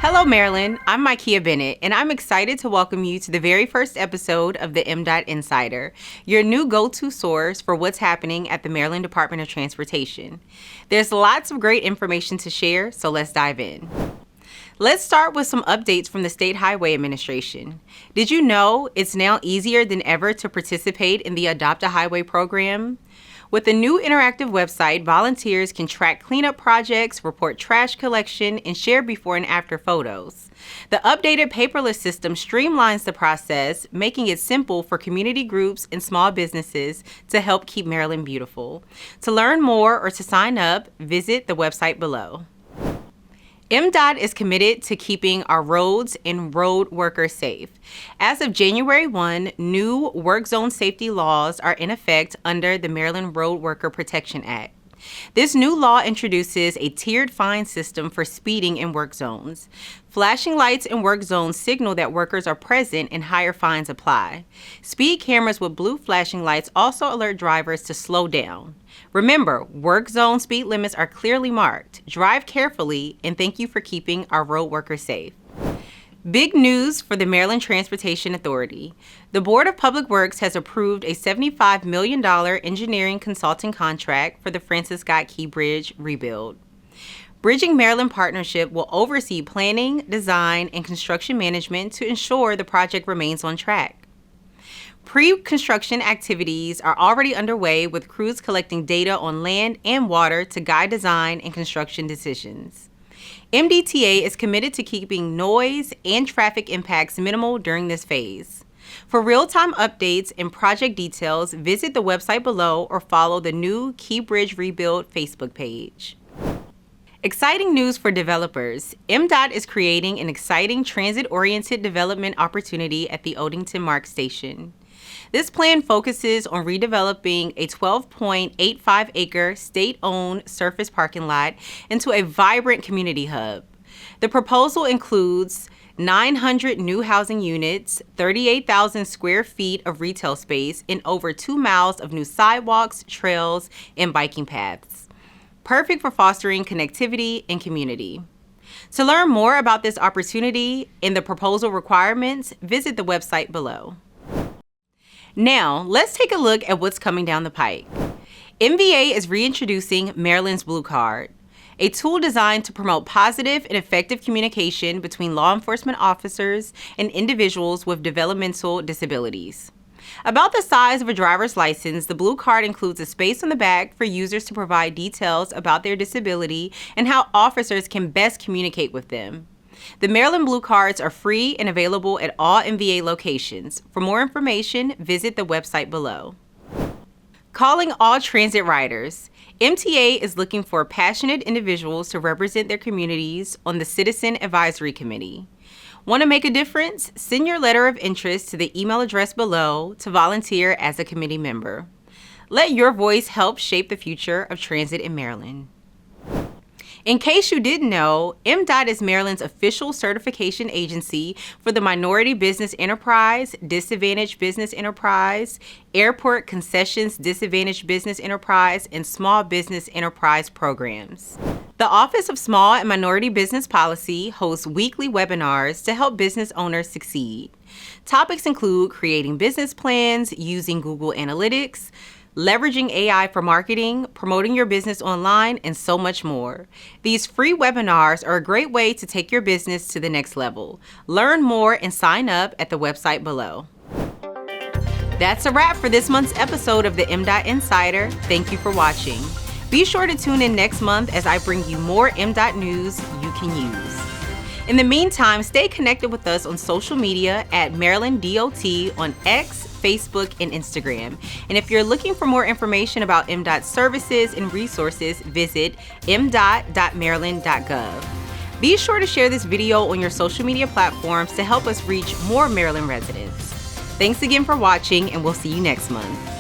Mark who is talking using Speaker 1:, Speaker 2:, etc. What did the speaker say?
Speaker 1: Hello, Maryland. I'm Micaiah Bennett, and I'm excited to welcome you to the very first episode of the MDOT Insider, your new go-to source for what's happening at the Maryland Department of Transportation. There's lots of great information to share, so let's dive in. Let's start with some updates from the State Highway Administration. Did you know it's now easier than ever to participate in the Adopt a Highway program? With the new interactive website, volunteers can track cleanup projects, report trash collection, and share before and after photos. The updated paperless system streamlines the process, making it simple for community groups and small businesses to help keep Maryland beautiful. To learn more or to sign up, visit the website below. MDOT is committed to keeping our roads and road workers safe. As of January 1, new work zone safety laws are in effect under the Maryland Road Worker Protection Act. This new law introduces a tiered fine system for speeding in work zones. Flashing lights in work zones signal that workers are present and higher fines apply. Speed cameras with blue flashing lights also alert drivers to slow down. Remember, work zone speed limits are clearly marked. Drive carefully, and thank you for keeping our road workers safe. Big news for the Maryland Transportation Authority. The Board of Public Works has approved a $75 million engineering consulting contract for the Francis Scott Key Bridge rebuild. Bridging Maryland Partnership will oversee planning, design, and construction management to ensure the project remains on track. Pre-construction activities are already underway, with crews collecting data on land and water to guide design and construction decisions. MDTA is committed to keeping noise and traffic impacts minimal during this phase. For real-time updates and project details, visit the website below or follow the new Key Bridge Rebuild Facebook page. Exciting news for developers. MDOT is creating an exciting transit-oriented development opportunity at the Odenton Mark Station. This plan focuses on redeveloping a 12.85-acre state-owned surface parking lot into a vibrant community hub. The proposal includes 900 new housing units, 38,000 square feet of retail space, and over 2 miles of new sidewalks, trails, and biking paths. Perfect for fostering connectivity and community. To learn more about this opportunity and the proposal requirements, visit the website below. Now, let's take a look at what's coming down the pike. MVA is reintroducing Maryland's Blue Card, a tool designed to promote positive and effective communication between law enforcement officers and individuals with developmental disabilities. About the size of a driver's license, the Blue Card includes a space on the back for users to provide details about their disability and how officers can best communicate with them. The Maryland Blue Cards are free and available at all MVA locations. For more information, visit the website below. Calling all transit riders. MTA is looking for passionate individuals to represent their communities on the Citizen Advisory Committee. Want to make a difference? Send your letter of interest to the email address below to volunteer as a committee member. Let your voice help shape the future of transit in Maryland. In case you didn't know, MDOT is Maryland's official certification agency for the Minority Business Enterprise, Disadvantaged Business Enterprise, Airport Concessions Disadvantaged Business Enterprise, and Small Business Enterprise programs. The Office of Small and Minority Business Policy hosts weekly webinars to help business owners succeed. Topics include creating business plans using Google Analytics, leveraging AI for marketing, promoting your business online, and so much more. These free webinars are a great way to take your business to the next level. Learn more and sign up at the website below. That's a wrap for this month's episode of the MDOT Insider. Thank you for watching. Be sure to tune in next month as I bring you more MDOT news you can use. In the meantime, stay connected with us on social media at Maryland DOT on X, Facebook, and Instagram. And if you're looking for more information about MDOT services and resources, visit mdot.maryland.gov. Be sure to share this video on your social media platforms to help us reach more Maryland residents. Thanks again for watching, and we'll see you next month.